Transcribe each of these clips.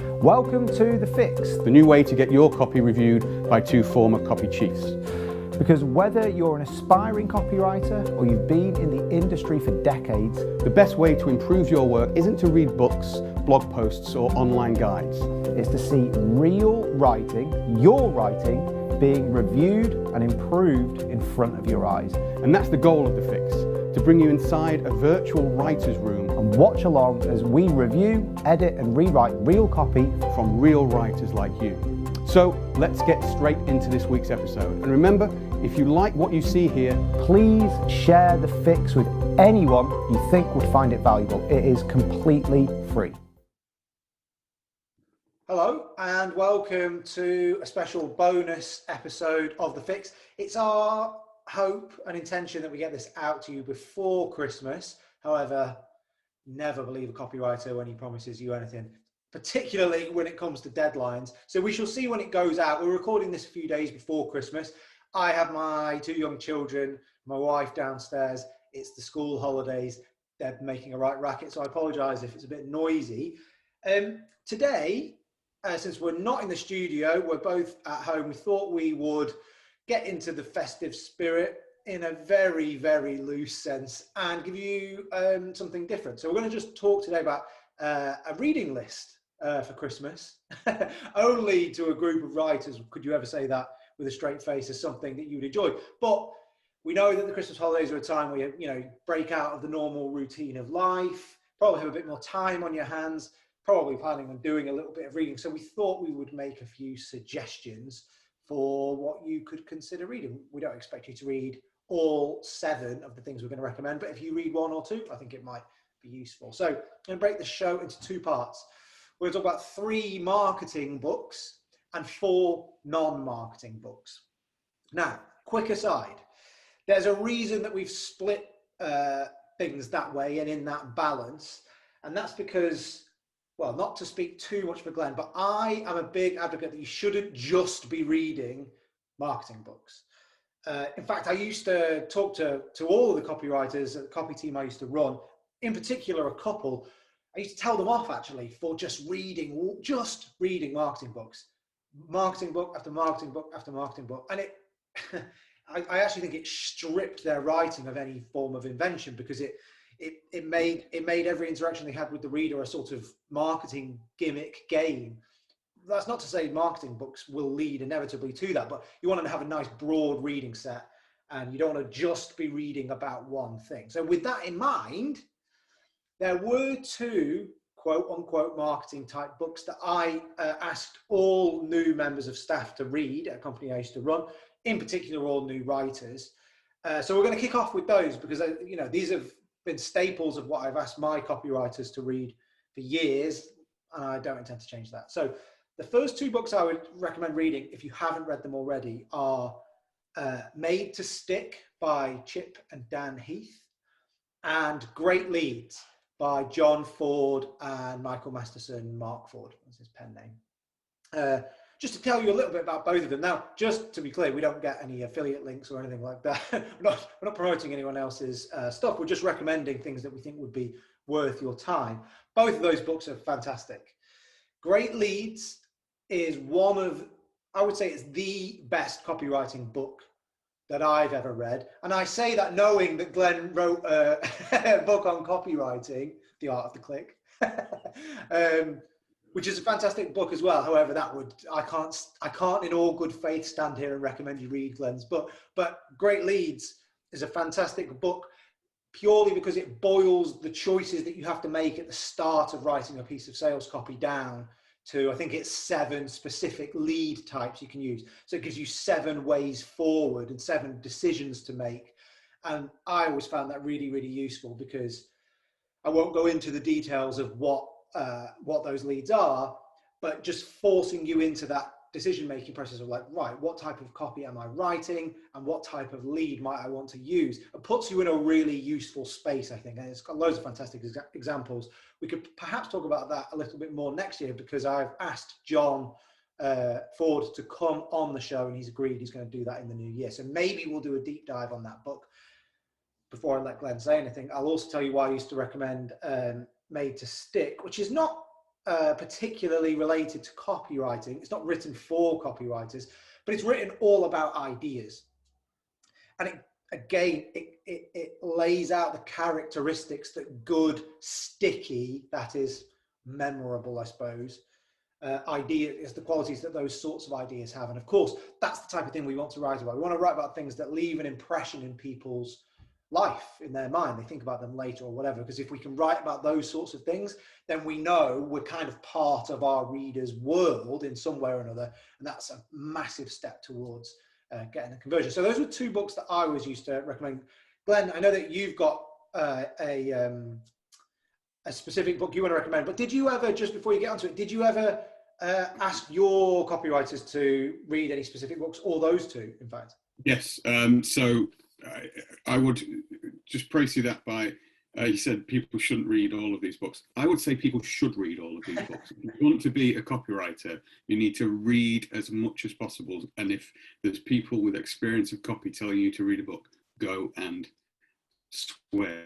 Welcome to The Fix, the new way to get your copy reviewed by two former copy chiefs. because whether you're an aspiring copywriter or you've been in the industry for decades, The best way to improve your work isn't to read books, blog posts, or online guides. is to see real writing, your writing, being reviewed and improved in front of your eyes. And that's the goal of The Fix, to bring you inside a virtual writer's room And watch along as we review, edit and rewrite real copy. from real writers like you. So let's get straight into this week's episode. And remember, if you like what you see here, Please share The Fix with anyone you think would find it valuable. It is completely free. Hello and welcome to a special bonus episode of The Fix. It's our hope and intention that we get this out to you before Christmas. However, never believe a copywriter when he promises you anything, particularly when it comes to deadlines. So we shall see when it goes out. We're recording this a few days before Christmas. I have my two young children, my wife downstairs. It's the school holidays. They're making a right racket, so I apologise if it's a bit noisy. Today, since we're not in the studio, we're both at home, we thought we would get into the festive spirit in a very, very loose sense and give you something different. So we're going to just talk today about a reading list for Christmas. Only to a group of writers could you ever say that with a straight face as something that you would enjoy. But we know that the Christmas holidays are a time where you break out of the normal routine of life, probably have a bit more time on your hands, probably planning on doing a little bit of reading. So we thought we would make a few suggestions for what you could consider reading. We don't expect you to read all 7 of the things we're going to recommend, but if you read 1 or 2, I think it might be useful. So I'm going to break the show into 2 parts. We're going to talk about 3 marketing books and 4 non-marketing books. Now, quick aside, there's a reason that we've split things that way and in that balance, and that's because, well, not to speak too much for Glenn, but I am a big advocate that you shouldn't just be reading marketing books. In fact, I used to talk to all of the copywriters at the copy team I used to run, in particular a couple. I used to tell them off actually for just reading marketing books, marketing book after marketing book after marketing book, and it I actually think it stripped their writing of any form of invention, because it made every interaction they had with the reader a sort of marketing gimmick game. That's not to say marketing books will lead inevitably to that, but you want to have a nice broad reading set and you don't want to just be reading about one thing. So with that in mind, there were 2 quote unquote marketing type books that I asked all new members of staff to read at a company I used to run, in particular all new writers. So we're going to kick off with those because these have been staples of what I've asked my copywriters to read for years, and I don't intend to change that. So the first 2 books I would recommend reading, if you haven't read them already, are Made to Stick by Chip and Dan Heath, and Great Leads by John Ford and Michael Masterson. Mark Ford is his pen name. Just to tell you a little bit about both of them. Now, just to be clear, we don't get any affiliate links or anything like that. we're not promoting anyone else's stuff. We're just recommending things that we think would be worth your time. Both of those books are fantastic. Great Leads is I would say it's the best copywriting book that I've ever read. And I say that knowing that Glenn wrote a book on copywriting, The Art of the Click, which is a fantastic book as well. However, I can't in all good faith stand here and recommend you read Glenn's book. But Great Leads is a fantastic book purely because it boils the choices that you have to make at the start of writing a piece of sales copy down to, I think it's 7 specific lead types you can use. So it gives you 7 ways forward and 7 decisions to make. And I always found that really, really useful, because I won't go into the details of what those leads are, but just forcing you into that decision-making process of like, right, what type of copy am I writing and what type of lead might I want to use? It puts you in a really useful space, I think, and it's got loads of fantastic examples. We could perhaps talk about that a little bit more next year, because I've asked John Ford to come on the show, and he's agreed he's going to do that in the new year. So maybe we'll do a deep dive on that book. Before I let Glenn say anything, I'll also tell you why I used to recommend Made to Stick, which is not particularly related to copywriting. It's not written for copywriters, but it's written all about ideas. And it lays out the characteristics that good, sticky, that is memorable, I suppose, idea is the qualities that those sorts of ideas have. And of course, that's the type of thing we want to write about. We want to write about things that leave an impression in people's life, in their mind. They think about them later or whatever, because if we can write about those sorts of things, then we know we're kind of part of our readers' world in some way or another. And that's a massive step towards getting a conversion. So those were two books that I always used to recommend. Glenn, I know that you've got a specific book you want to recommend, but did you ever, just before you get onto it, did you ever ask your copywriters to read any specific books, or those two, in fact? Yes. So I would just praise you that by, you said people shouldn't read all of these books. I would say people should read all of these books. If you want to be a copywriter, you need to read as much as possible. And if there's people with experience of copy telling you to read a book, go and swear,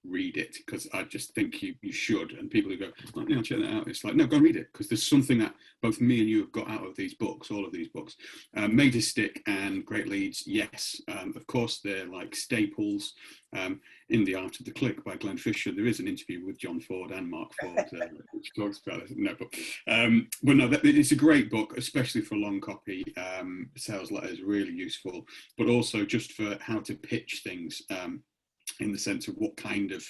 read it, because I just think you should. And people who go, oh, yeah, check that out, it's like, no, go and read it, because there's something that both me and you have got out of these books, all of these books. Made to Stick and Great Leads, yes, of course, they're like staples. In The Art of the Click by Glenn Fisher, there is an interview with John Ford and Mark Ford which talks about it. No, but no, it's a great book, especially for long copy. Sales letters, really useful, but also just for how to pitch things, in the sense of what kind of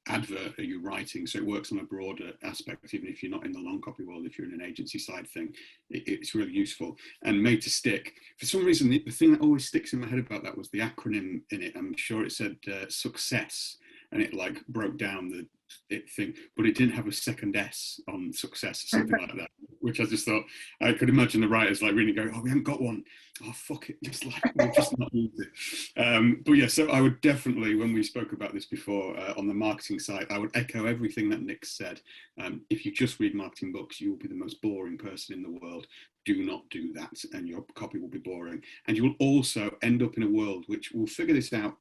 advert are you writing. So it works on a broader aspect, even if you're not in the long copy world. If you're in an agency side thing, it's really useful. And Made to Stick, for some reason, the thing that always sticks in my head about that was the acronym in it. I'm sure it said success, and it like broke down the thing, but it didn't have a second S on success or something like that, which I just thought, I could imagine the writers like really going, oh, we haven't got one, oh fuck it, just like we'll just not use it. But yeah, so I would definitely, when we spoke about this before on the marketing side, I would echo everything that Nick said. If you just read marketing books, you will be the most boring person in the world. Do not do that, and your copy will be boring. And you will also end up in a world, which we'll figure this out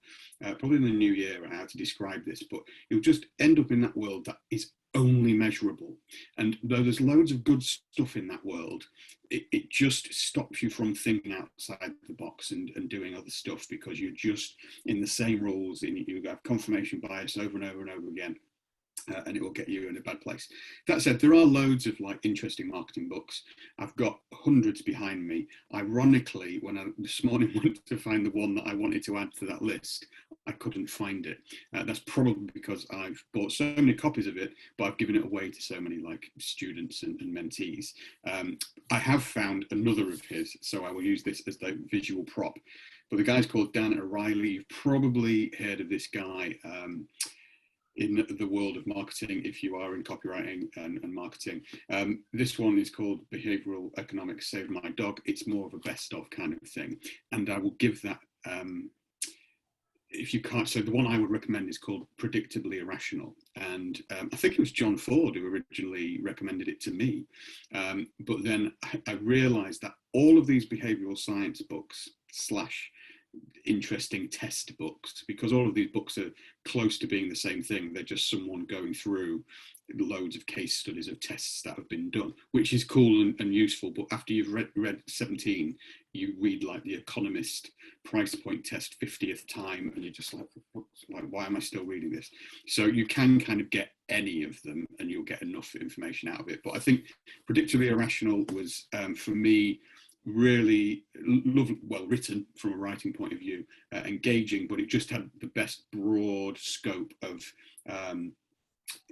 probably in the new year, how to describe this, but you'll just end up in that world that is only measurable. And though there's loads of good stuff in that world, it just stops you from thinking outside the box and doing other stuff, because you're just in the same rules, and you have confirmation bias over and over and over again. And it will get you in a bad place. That said, there are loads of like interesting marketing books. I've got hundreds behind me. Ironically, when I this morning went to find the one that I wanted to add to that list, I couldn't find it. That's probably because I've bought so many copies of it, but I've given it away to so many like students and mentees. I have found another of his, so I will use this as the visual prop. But the guy's called Dan O'Reilly. You've probably heard of this guy. In the world of marketing, if you are in copywriting and marketing. This one is called Behavioral Economics Saved My Dog. It's more of a best of kind of thing. And I will give that, if you can't, so the one I would recommend is called Predictably Irrational. And I think it was John Ford who originally recommended it to me. But then I realized that all of these behavioral science books / interesting test books, because all of these books are close to being the same thing. They're just someone going through loads of case studies of tests that have been done, which is cool and useful. But after you've read 17, you read like the Economist price point test 50th time, and you're just like, why am I still reading this? So you can kind of get any of them and you'll get enough information out of it. But I think Predictably Irrational was, for me, really well written from a writing point of view, engaging, but it just had the best broad scope of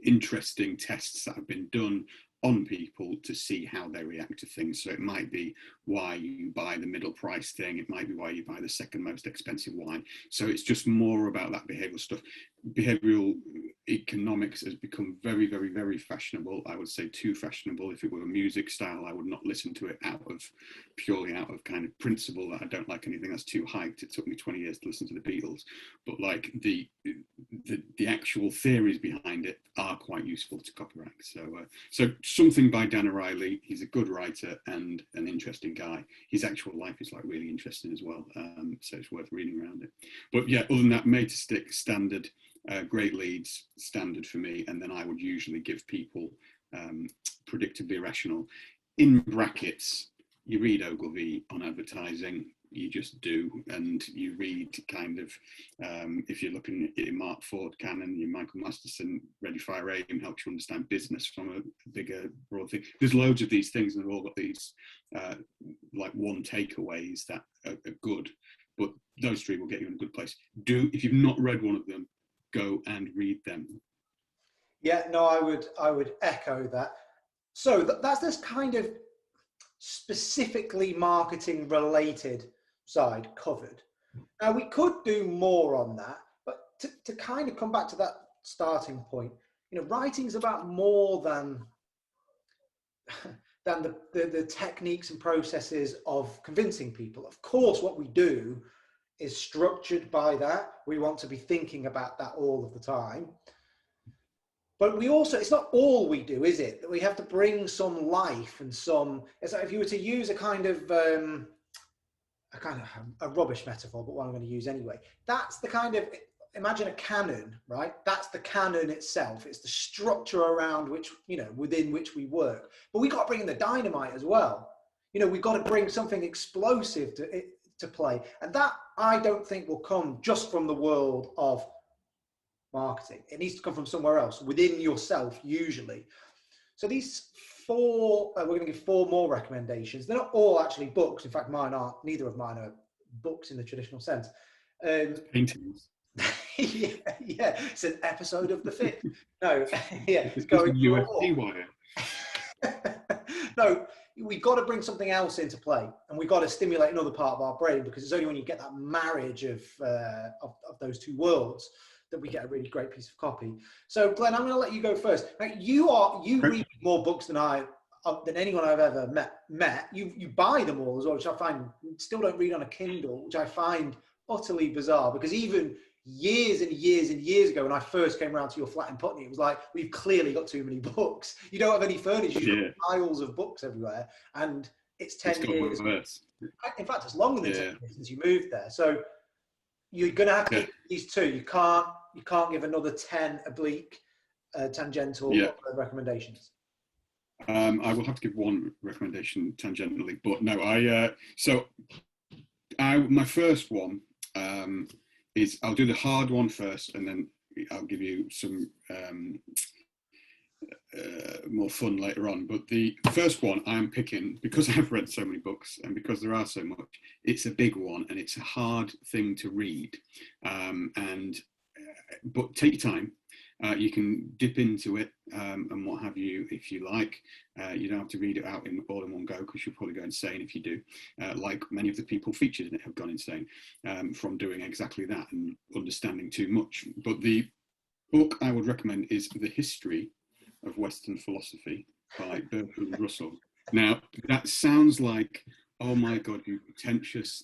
interesting tests that have been done on people to see how they react to things. So it might be why you buy the middle price thing, it might be why you buy the second most expensive wine. So it's just more about that behavioral stuff. Behavioral economics has become very, very, very fashionable. I would say too fashionable. If it were a music style, I would not listen to it purely out of kind of principle that I don't like anything that's too hyped. It took me 20 years to listen to the Beatles, but like the actual theories behind it are quite useful to copyright. So something by Dan O'Reilly. He's a good writer and an interesting guy. His actual life is like really interesting as well. So it's worth reading around it. But yeah, other than that, Made to Stick, standard. Great Leads, standard for me. And then I would usually give people predictably irrational. In brackets, you read Ogilvy on advertising, you just do, and you read kind of, if you're looking at your Mark Ford canon, your Michael Masterson Ready, Fire, Aim helps you understand business from a bigger, broad thing. There's loads of these things, and they've all got these like one takeaways that are good, but those three will get you in a good place. If you've not read one of them, go and read them. Yeah, no, I would echo that. So that's this kind of specifically marketing related side covered. Now we could do more on that, but to kind of come back to that starting point, writing's about more than the techniques and processes of convincing people. Of course, what we do is structured by that. We want to be thinking about that all of the time. But we also, it's not all we do, is it? That we have to bring some life and some, it's like if you were to use a kind of a rubbish metaphor, but one I'm going to use anyway. That's the kind of, imagine a cannon, right? That's the cannon itself. It's the structure around which, within which we work. But we got to bring in the dynamite as well. We've got to bring something explosive to play. And that, I don't think, will come just from the world of marketing. It needs to come from somewhere else, within yourself, usually. So these four, we're going to give four more recommendations. They're not all actually books. In fact, neither of mine are books in the traditional sense. Paintings. yeah, it's an episode of The Fix. No, yeah, it's going UFC wire. No, we've got to bring something else into play, and we've got to stimulate another part of our brain, because it's only when you get that marriage of those two worlds that we get a really great piece of copy. So, Glenn, I'm going to let you go first. Now, you read more books than anyone I've ever met. You buy them all as well, which I find, still don't read on a Kindle, which I find utterly bizarre, because even years and years and years ago, when I first came around to your flat in Putney, it was like, we've clearly got too many books. You don't have any furniture. You've got piles of books everywhere, and it's 10 years. In fact, it's longer than 10 years since you moved there. So you're going to have to give these two. You can't give another 10 oblique, tangential recommendations. I will have to give one recommendation tangentially, but no, my first one is, I'll do the hard one first, and then I'll give you some more fun later on. But the first one I'm picking, because I've read so many books and because there are so much, it's a big one and it's a hard thing to read. But take your time. You can dip into it and what have you if you like. You don't have to read it out all in one go, because you'll probably go insane if you do. Like many of the people featured in it have gone insane from doing exactly that and understanding too much. But the book I would recommend is The History of Western Philosophy by Bertrand Russell. Now, that sounds like, oh my God, you pretentious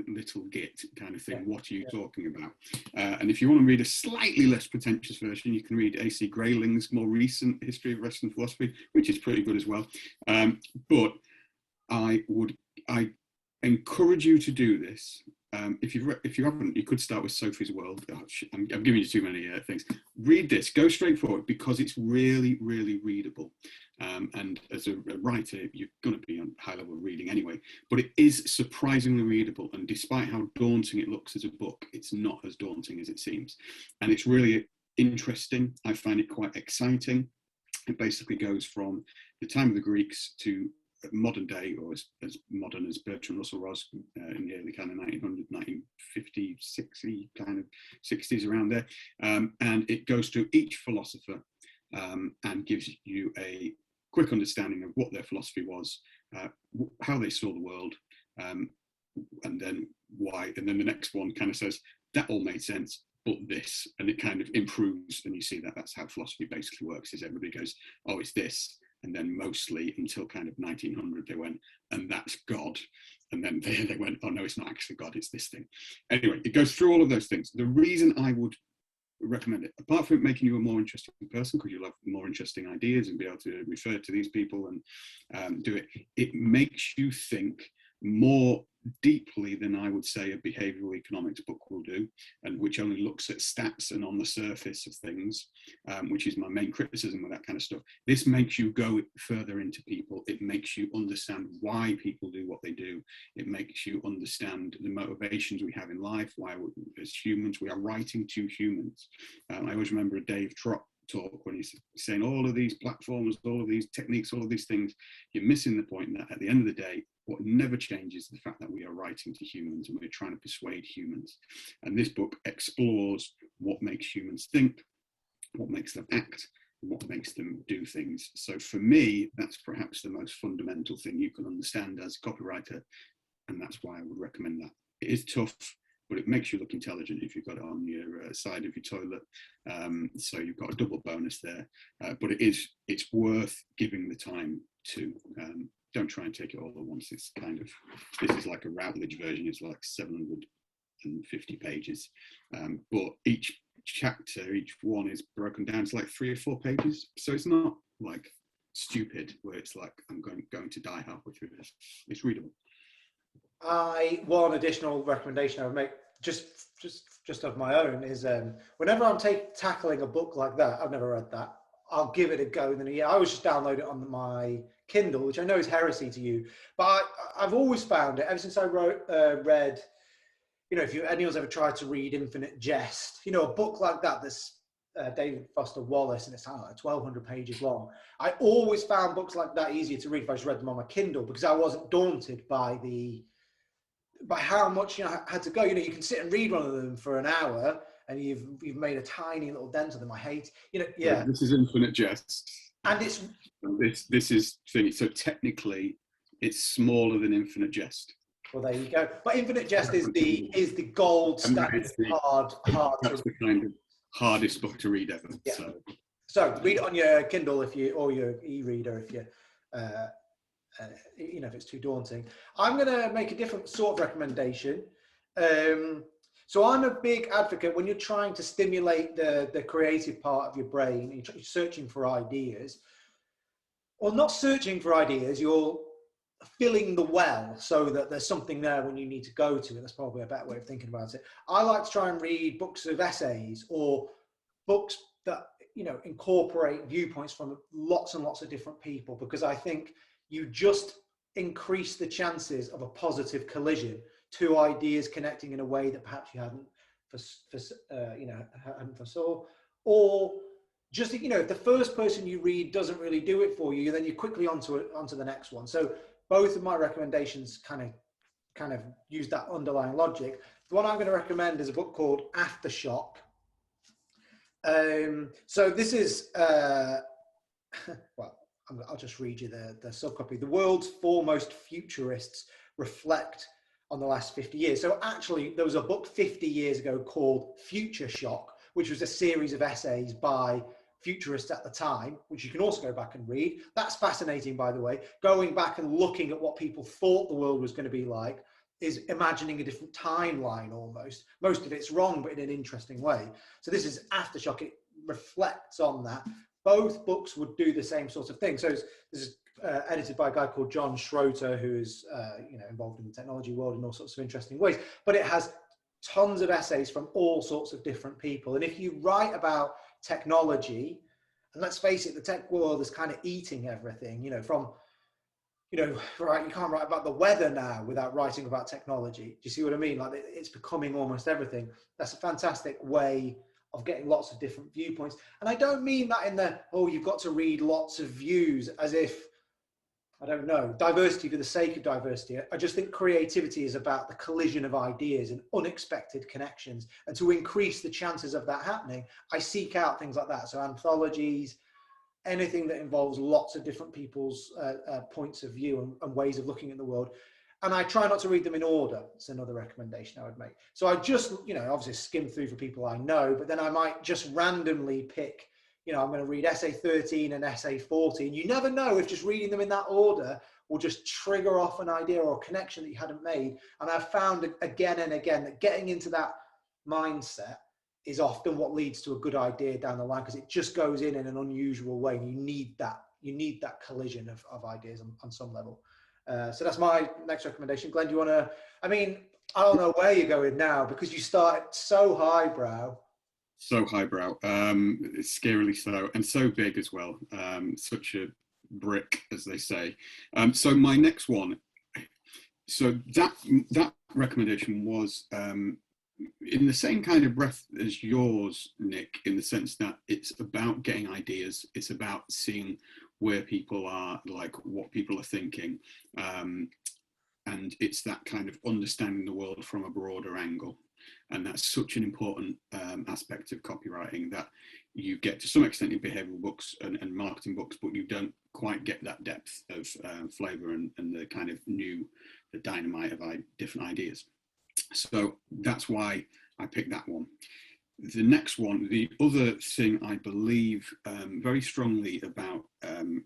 little git kind of thing. What are you talking about? And if you want to read a slightly less pretentious version, you can read A.C. Grayling's more recent History of Western Philosophy, which is pretty good as well. But I encourage you to do this. If you haven't, you could start with Sophie's World. I'm giving you too many things. Read this. Go straight forward, because it's really, really readable. And as a writer, you're going to be on high-level reading anyway. But it is surprisingly readable. And despite how daunting it looks as a book, it's not as daunting as it seems. And it's really interesting. I find it quite exciting. It basically goes from the time of the Greeks to modern day, or as modern as Bertrand Russell was in the early kind of 1900, 1950, 60 kind of 60s, around there. And it goes through each philosopher and gives you a quick understanding of what their philosophy was, how they saw the world, and then why. And then the next one kind of says, that all made sense, but this, and it kind of improves. And you see that that's how philosophy basically works, is everybody goes, oh, it's this. And then mostly until kind of 1900, they went, and that's God. And then they went, oh no, it's not actually God, it's this thing. Anyway, it goes through all of those things. The reason I would recommend it, apart from it making you a more interesting person, because you'll have more interesting ideas and be able to refer to these people and do it, it makes you think more deeply than I would say a behavioral economics book will do, and which only looks at stats and on the surface of things, which is my main criticism of that kind of stuff. This makes you go further into people. It makes you understand why people do what they do. It makes you understand the motivations we have in life, why as humans we are writing to humans. I always remember Dave Trott talk when he's saying all of these platforms, all of these techniques, all of these things, you're missing the point that at the end of the day, what never changes is the fact that we are writing to humans and we're trying to persuade humans. And this book explores what makes humans think, what makes them act, and what makes them do things. So for me, that's perhaps the most fundamental thing you can understand as a copywriter. And that's why I would recommend that. It is tough, but it makes you look intelligent if you've got it on your side of your toilet. So you've got a double bonus there. But it's worth giving the time to. Don't try and take it all at once. It's kind of, this is like a Routledge version. It's like 750 pages. But each chapter, each one is broken down to like 3 or 4 pages. So it's not like stupid where it's like, I'm going to die halfway through this. It's readable. One additional recommendation I would make, just of my own, is whenever I'm tackling a book like that, I've never read that, I'll give it a go within a year. I always just download it on my Kindle, which I know is heresy to you, but I've always found it ever since I read, if anyone's ever tried to read Infinite Jest, a book like that, that's David Foster Wallace, and it's like 1,200 pages long. I always found books like that easier to read if I just read them on my Kindle, because I wasn't daunted by how much I had to go. You can sit and read one of them for an hour, and you've made a tiny little dent of them. I hate, yeah. This is Infinite Jest, and it's this is thing. So technically, it's smaller than Infinite Jest. Well, there you go. But Infinite Jest is the gold standard, hard. That's the kind of hardest book to read ever. Yeah. So read it on your Kindle or your e-reader if if it's too daunting. I'm going to make a different sort of recommendation. So I'm a big advocate when you're trying to stimulate the creative part of your brain, you're searching for ideas, or not searching for ideas, you're filling the well so that there's something there when you need to go to it. That's probably a better way of thinking about it. I like to try and read books of essays or books that, incorporate viewpoints from lots and lots of different people, because I think you just increase the chances of a positive collision, two ideas connecting in a way that perhaps you hadn't foresaw, or just if the first person you read doesn't really do it for you, then you're quickly onto the next one. So both of my recommendations kind of use that underlying logic. The one I'm going to recommend is a book called Aftershock. So this is I'll just read you the subcopy. The world's foremost futurists reflect on the last 50 years. So actually, there was a book 50 years ago called Future Shock, which was a series of essays by futurists at the time, which you can also go back and read. That's fascinating, by the way. Going back and looking at what people thought the world was going to be like is imagining a different timeline almost. Most of it's wrong, but in an interesting way. So this is Aftershock. It reflects on that. Both books would do the same sort of thing. So this is edited by a guy called John Schroeder, who is involved in the technology world in all sorts of interesting ways. But it has tons of essays from all sorts of different people. And if you write about technology, and let's face it, the tech world is kind of eating everything, right, you can't write about the weather now without writing about technology. Do you see what I mean? Like, it's becoming almost everything. That's a fantastic way of getting lots of different viewpoints. And I don't mean that in you've got to read lots of views as if, I don't know, diversity for the sake of diversity. I just think creativity is about the collision of ideas and unexpected connections. And to increase the chances of that happening, I seek out things like that. So anthologies, anything that involves lots of different people's points of view and ways of looking at the world. And I try not to read them in order. It's another recommendation I would make. So I just, obviously skim through for people I know, but then I might just randomly pick, I'm going to read essay 13 and essay 14. You never know if just reading them in that order will just trigger off an idea or a connection that you hadn't made. And I've found again and again that getting into that mindset is often what leads to a good idea down the line, because it just goes in an unusual way. And you need that collision of ideas on some level. So that's my next recommendation. Glenn, do you want to, I mean, I don't know where you're going now because you started so highbrow. So highbrow, scarily so, and so big as well. Such a brick, as they say. So my next one, so that recommendation was in the same kind of breath as yours, Nick, in the sense that it's about getting ideas. It's about seeing where people are, like what people are thinking. And it's that kind of understanding the world from a broader angle. And that's such an important aspect of copywriting that you get to some extent in behavioral books and marketing books, but you don't quite get that depth of flavor and the kind of the dynamite of different ideas. So that's why I picked that one. The next one, the other thing I believe very strongly about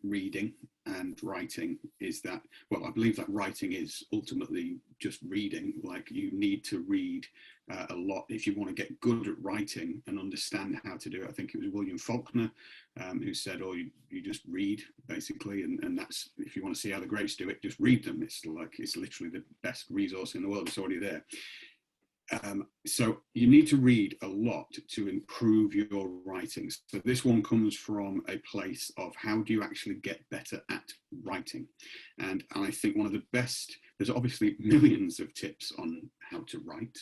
reading and writing is that, well, I believe that writing is ultimately just reading. Like, you need to read a lot if you want to get good at writing and understand how to do it. I think it was William Faulkner who said, oh, you just read, basically, and that's, if you want to see how the greats do it, just read them. It's literally the best resource in the world. It's already there. So you need to read a lot to improve your writing. So this one comes from a place of how do you actually get better at writing? And I think one of the best, there's obviously millions of tips on how to write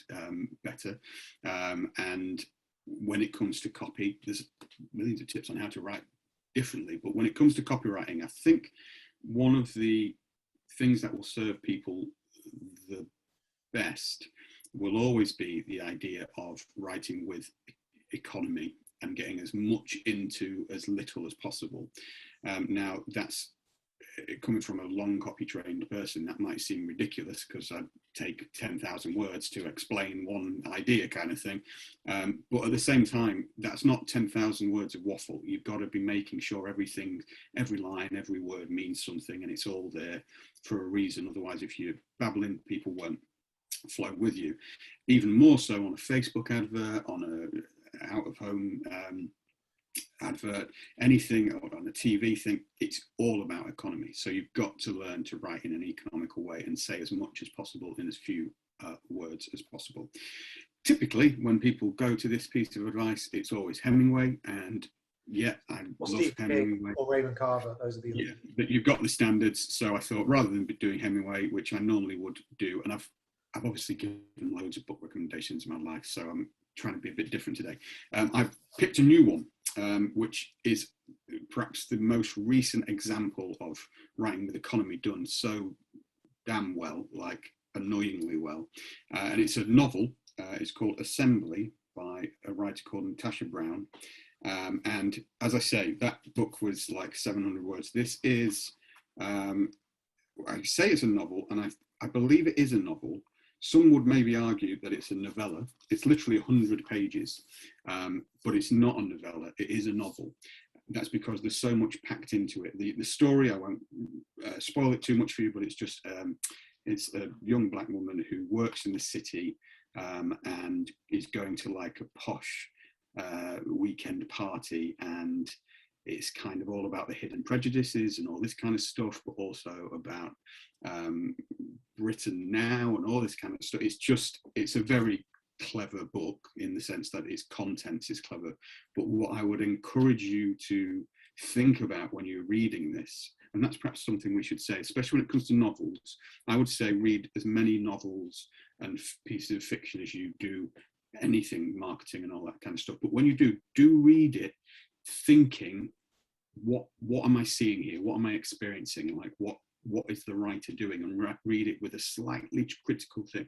better. And when it comes to copy, there's millions of tips on how to write differently. But when it comes to copywriting, I think one of the things that will serve people the best will always be the idea of writing with economy and getting as much into as little as possible. Now, that's coming from a long copy trained person. That might seem ridiculous because I'd take 10,000 words to explain one idea, kind of thing. But at the same time, that's not 10,000 words of waffle. You've got to be making sure everything, every line, every word means something, and it's all there for a reason. Otherwise, if you're babbling, people won't flow with you. Even more so on a Facebook advert, on a out of home advert, anything, or on a TV thing, it's all about economy. So you've got to learn to write in an economical way and say as much as possible in as few words as possible. Typically, when people go to this piece of advice, it's always Hemingway, and yeah, I love Hemingway. Or Raymond Carver, those are the yeah, but you've got the standards. So I thought, rather than doing Hemingway, which I normally would do, and I've obviously given loads of book recommendations in my life, so I'm trying to be a bit different today. I've picked a new one, which is perhaps the most recent example of writing with economy done so damn well, like annoyingly well. And it's a novel. It's called Assembly by a writer called Natasha Brown. And as I say, that book was like 700 words. This is, I say it's a novel, and I believe it is a novel. Some would maybe argue that it's a novella. It's literally 100 pages, but it's not a novella. It is a novel. That's because there's so much packed into it. The story, I won't spoil it too much for you, but it's just, it's a young black woman who works in the city and is going to like a posh weekend party, and it's kind of all about the hidden prejudices and all this kind of stuff, but also about Britain now and all this kind of stuff. It's a very clever book in the sense that its contents is clever. But what I would encourage you to think about when you're reading this, and that's perhaps something we should say, especially when it comes to novels, I would say read as many novels and pieces of fiction as you do anything, marketing and all that kind of stuff. But when you do read it thinking, what am I seeing here? What am I experiencing? Like, what is the writer doing? And read it with a slightly critical thing.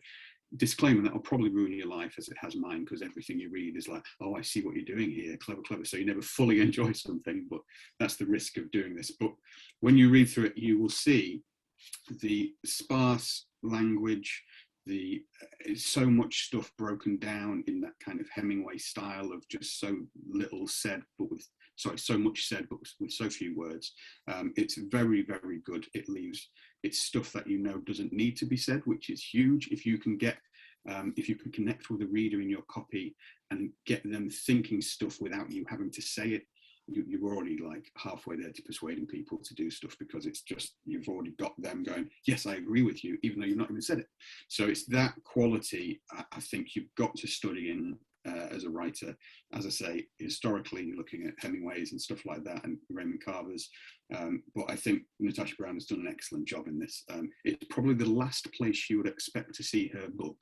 Disclaimer, that will probably ruin your life as it has mine, because everything you read is like, oh, I see what you're doing here, clever. So you never fully enjoy something, but that's the risk of doing this. But when you read through it, you will see the sparse language, so much stuff broken down in that kind of Hemingway style of just so little said, but with so much said, but with so few words. It's very, very good. It's stuff that you know doesn't need to be said, which is huge. If you can connect with a reader in your copy and get them thinking stuff without you having to say it, you're already like halfway there to persuading people to do stuff, because it's just, you've already got them going, yes, I agree with you, even though you've not even said it. So it's that quality I think you've got to study in as a writer. As I say, historically, looking at Hemingway's and stuff like that, and Raymond Carver's, but I think Natasha Brown has done an excellent job in this. It's probably the last place you would expect to see her book,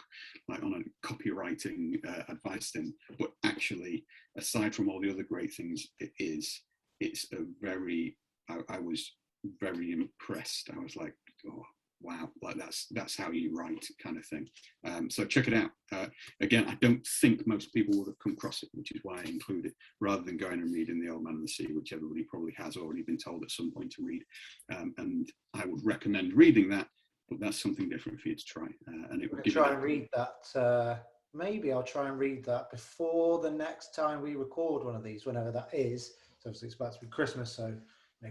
like on a copywriting advice thing, but actually, aside from all the other great things it's a very, I was very impressed. I was like, oh wow, like that's how you write, kind of thing. So check it out. Again, I don't think most people would have come across it, which is why I include it, rather than going and reading The Old Man and the Sea, which everybody probably has already been told at some point to read. And I would recommend reading that, but that's something different for you to try. And it would give try and read that. Maybe I'll try and read that before the next time we record one of these, whenever that is. So obviously it's about to be Christmas, so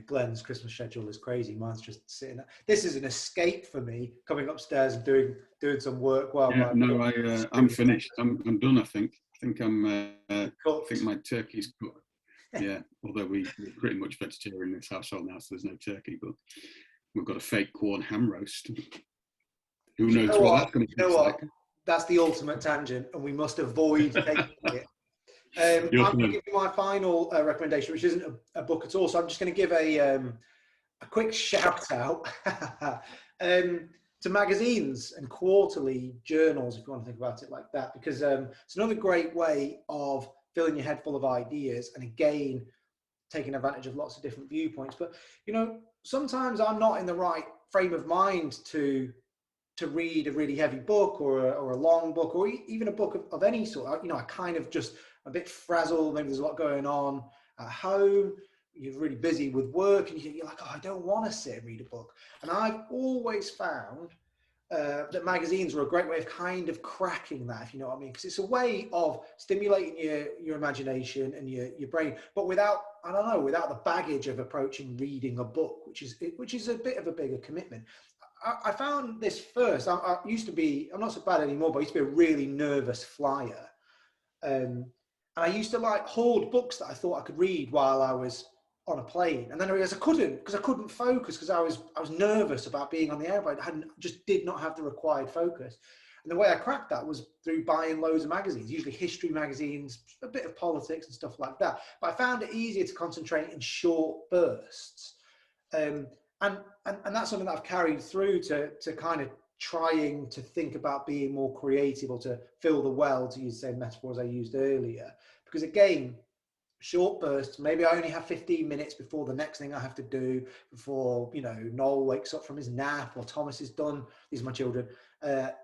Glenn's Christmas schedule is crazy. Mine's just sitting. This is an escape for me, coming upstairs and doing some work while I'm finished. I'm done. I think I'm. I think my turkey's cooked. Yeah, although we're pretty much vegetarian in this household now, so there's no turkey, but we've got a fake corn ham roast. Who knows what that's going to taste like? That's the ultimate tangent, and we must avoid taking it. I'm going to give you my final recommendation, which isn't a book at all. So I'm just going to give a quick shout out to magazines and quarterly journals, if you want to think about it like that, because it's another great way of filling your head full of ideas, and again, taking advantage of lots of different viewpoints. But sometimes I'm not in the right frame of mind to read a really heavy book or a long book, or even a book of any sort. I kind of just a bit frazzled. Maybe there's a lot going on at home. You're really busy with work, and you're like, oh, I don't want to sit and read a book. And I've always found that magazines are a great way of kind of cracking that, if you know what I mean, because it's a way of stimulating your imagination and your brain, but without the baggage of approaching reading a book, which is a bit of a bigger commitment. I found this first. I used to be, I'm not so bad anymore, but I used to be a really nervous flyer. And I used to hoard books that I thought I could read while I was on a plane. And then I realized I couldn't focus because I was nervous about being on the airplane. Just did not have the required focus. And the way I cracked that was through buying loads of magazines, usually history magazines, a bit of politics and stuff like that. But I found it easier to concentrate in short bursts. And that's something that I've carried through to kind of trying to think about being more creative, or to fill the well, to use the same metaphors I used earlier. Because again, short bursts, maybe I only have 15 minutes before the next thing I have to do, before, Noel wakes up from his nap, or Thomas is done. These are my children. They're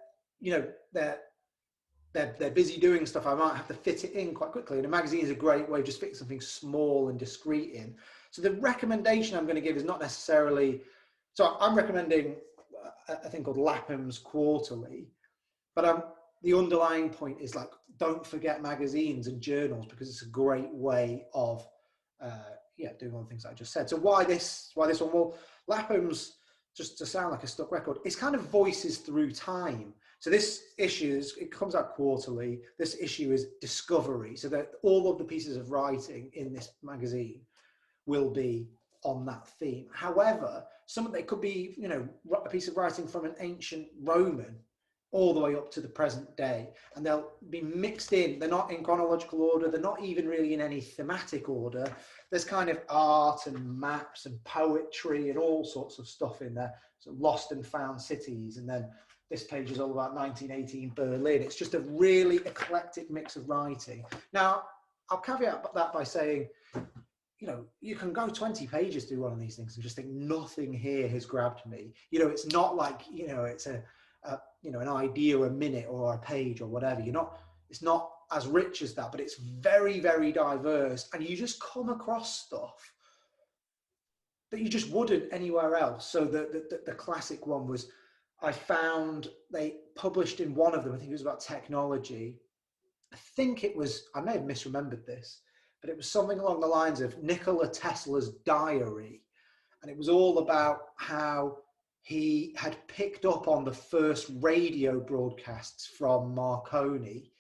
busy doing stuff. I might have to fit it in quite quickly. And a magazine is a great way of just fitting something small and discreet in. So the recommendation I'm going to give is not necessarily, so I'm recommending a thing called Lapham's Quarterly, but the underlying point is don't forget magazines and journals, because it's a great way of doing all the things that I just said. So why this one? Well, Lapham's, just to sound like a stuck record, it's kind of voices through time. So this issue it comes out quarterly. This issue is discovery. So that all of the pieces of writing in this magazine will be on that theme. However, some of it could be, a piece of writing from an ancient Roman all the way up to the present day, and they'll be mixed in. They're not in chronological order. They're not even really in any thematic order. There's kind of art and maps and poetry and all sorts of stuff in there. So lost and found cities. And then this page is all about 1918 Berlin. It's just a really eclectic mix of writing. Now, I'll caveat that by saying, you can go 20 pages through one of these things and just think nothing here has grabbed me. It's not like, it's an idea a minute or a page or whatever. It's not as rich as that, but it's very, very diverse. And you just come across stuff that you just wouldn't anywhere else. So the classic one was, I found they published in one of them, I think it was about technology. I may have misremembered this, but it was something along the lines of Nikola Tesla's diary. And it was all about how he had picked up on the first radio broadcasts from Marconi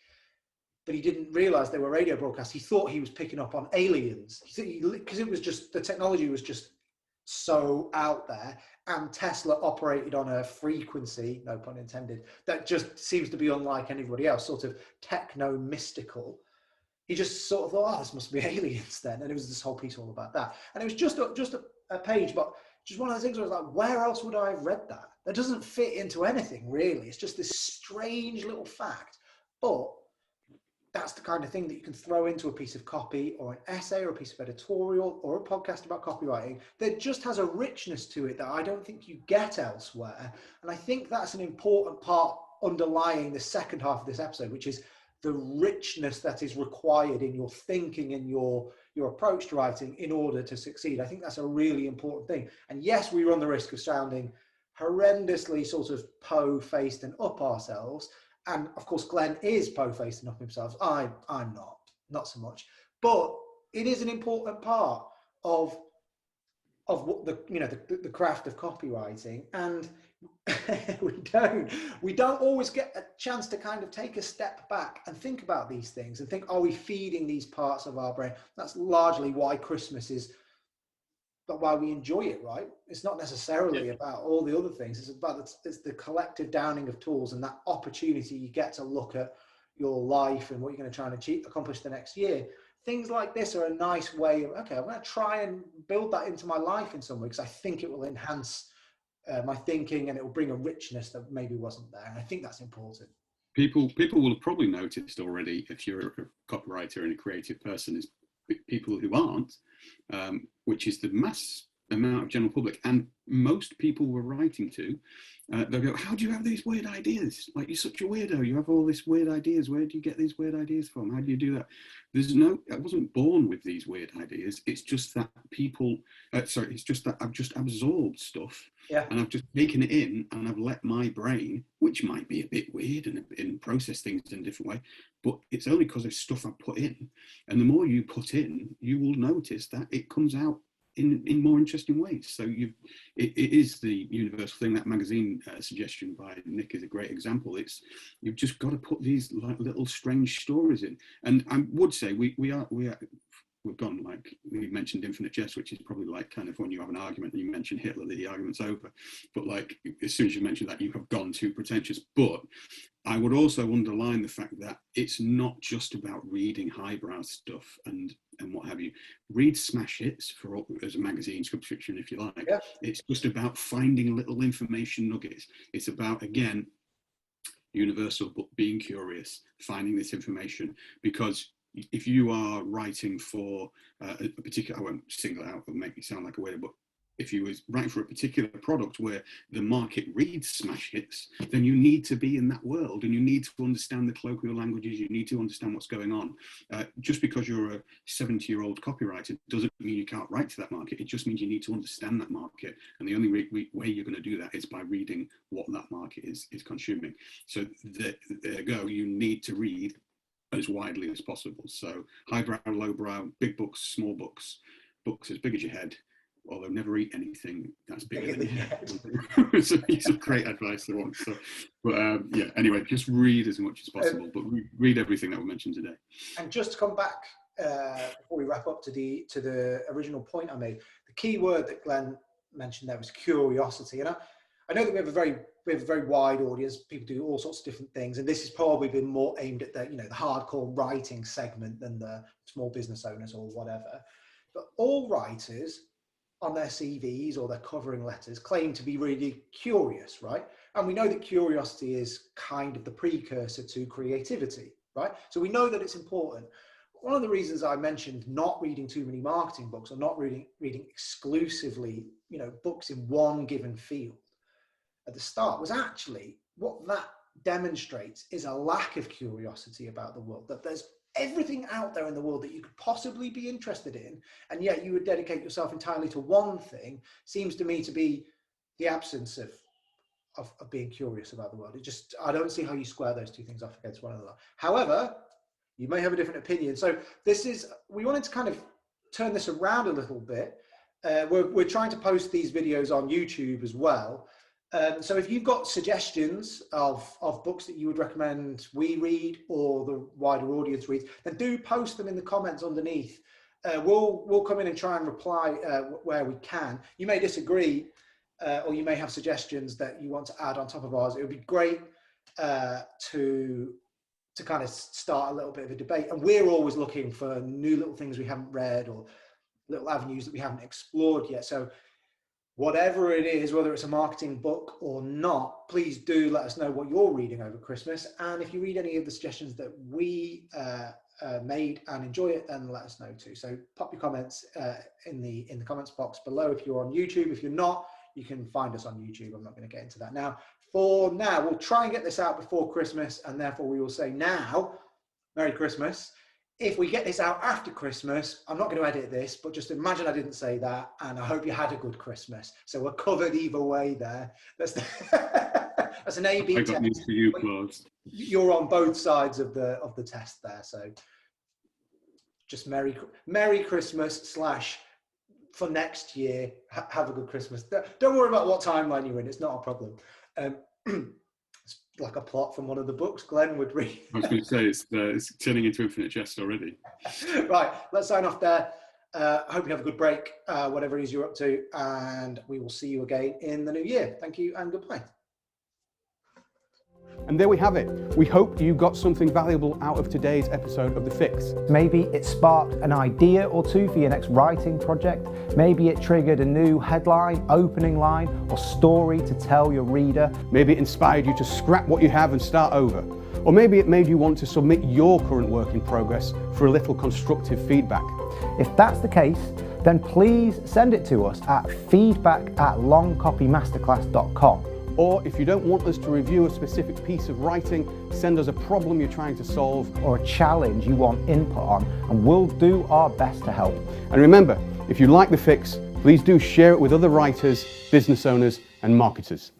but he didn't realize they were radio broadcasts. He thought he was picking up on aliens because it was just, the technology was just so out there, and Tesla operated on a frequency, no pun intended, that just seems to be unlike anybody else, sort of techno mystical. He just sort of thought, oh, this must be aliens then. And it was this whole piece all about that. And it was just a page, but just one of the things where I was like, where else would I have read that? That doesn't fit into anything really. It's just this strange little fact, but that's the kind of thing that you can throw into a piece of copy or an essay or a piece of editorial or a podcast about copywriting that just has a richness to it that I don't think you get elsewhere. And I think that's an important part underlying the second half of this episode, which is the richness that is required in your thinking and your approach to writing in order to succeed. I think that's a really important thing. And yes, we run the risk of sounding horrendously sort of po-faced and up ourselves. And of course, Glenn is po-faced and up himself. I'm not so much. But it is an important part of what the craft of copywriting. And we don't always get a chance to kind of take a step back and think about these things and think, are we feeding these parts of our brain? That's largely why Christmas is, but why we enjoy it, right? It's not necessarily about all the other things. It's about it's the collective downing of tools and that opportunity you get to look at your life and what you're going to try and accomplish the next year. Things like this are a nice way of, okay, I'm going to try and build that into my life in some way because I think it will enhance my thinking and it will bring a richness that maybe wasn't there. And I think that's important. People will have probably noticed already, if you're a copywriter and a creative person, is people who aren't, which is the mass amount of general public, and most people we're writing to, they'll go, how do you have these weird ideas? Like, you're such a weirdo, you have all these weird ideas, where do you get these weird ideas from? How do you do that? I wasn't born with these weird ideas. It's just that it's just that I've just absorbed stuff, and I've just taken it in, and I've let my brain, which might be a bit weird and process things in a different way, but it's only because of stuff I put in. And the more you put in, you will notice that it comes out in more interesting ways. So it is the universal thing. That magazine suggestion by Nick is a great example. You've just got to put these like little strange stories in. And I would say we've gone, like we mentioned Infinite Jest, which is probably like kind of when you have an argument and you mention Hitler, the argument's over. But like as soon as you mention that, you have gone too pretentious. But I would also underline the fact that it's not just about reading highbrow stuff and what have you. Read smash hits as a magazine subscription, if you like. Yeah. It's just about finding little information nuggets. It's about, again, universal, but being curious, finding this information. Because if you are writing for a particular, I won't single it out, it'll make me sound like a weirdo, but if you was writing for a particular product where the market reads smash hits, then you need to be in that world and you need to understand the colloquial languages, you need to understand what's going on. Just because you're a 70-year-old copywriter doesn't mean you can't write to that market. It just means you need to understand that market. And the only way you're going to do that is by reading what that market is consuming. So there you go, you need to read as widely as possible. So highbrow, lowbrow, big books, small books, books as big as your head, although never eat anything that's bigger than your head. It's a great advice there once. So, but yeah, anyway, just read as much as possible, but read everything that we mentioned today. And just to come back before we wrap up to the original point I made, the key word that Glenn mentioned there was curiosity. And I know that we have a very wide audience. People do all sorts of different things, and this has probably been more aimed at the hardcore writing segment than the small business owners or whatever. But all writers on their CVs or their covering letters claim to be really curious, right? And we know that curiosity is kind of the precursor to creativity, right? So we know that it's important. One of the reasons I mentioned not reading too many marketing books or not reading exclusively, books in one given field at the start was actually what that demonstrates is a lack of curiosity about the world, that there's everything out there in the world that you could possibly be interested in, and yet you would dedicate yourself entirely to one thing, seems to me to be the absence of being curious about the world. I don't see how you square those two things off against one another. However, you may have a different opinion. So we wanted to kind of turn this around a little bit. We're trying to post these videos on YouTube as well. So if you've got suggestions of books that you would recommend we read or the wider audience reads, then do post them in the comments underneath. We'll come in and try and reply where we can. You may disagree, or you may have suggestions that you want to add on top of ours. It would be great to kind of start a little bit of a debate. And we're always looking for new little things we haven't read or little avenues that we haven't explored yet. So whatever it is, whether it's a marketing book or not, please do let us know what you're reading over Christmas. And if you read any of the suggestions that we made and enjoy it, then let us know too. So pop your comments in the comments box below if you're on YouTube. If you're not, you can find us on YouTube. I'm not going to get into that now. For now, we'll try and get this out before Christmas, and therefore we will say now, Merry Christmas. If we get this out after Christmas, I'm not going to edit this, but just imagine I didn't say that, and I hope you had a good Christmas. So we're covered either way there. That's an A/B test. I got news for you, Claude. You're on both sides of the test there. So just Merry Christmas / for next year. Have a good Christmas. Don't worry about what timeline you're in. It's not a problem. It's like a plot from one of the books Glenn would read. I was going to say it's turning into Infinite Jest already. Right, let's sign off there. Hope you have a good break, whatever it is you're up to, and we will see you again in the new year. Thank you and goodbye. And there we have it. We hope you got something valuable out of today's episode of The Fix. Maybe it sparked an idea or two for your next writing project. Maybe it triggered a new headline, opening line, or story to tell your reader. Maybe it inspired you to scrap what you have and start over. Or maybe it made you want to submit your current work in progress for a little constructive feedback. If that's the case, then please send it to us at feedback@longcopymasterclass.com. Or if you don't want us to review a specific piece of writing, send us a problem you're trying to solve. Or a challenge you want input on, and we'll do our best to help. And remember, if you like The Fix, please do share it with other writers, business owners, and marketers.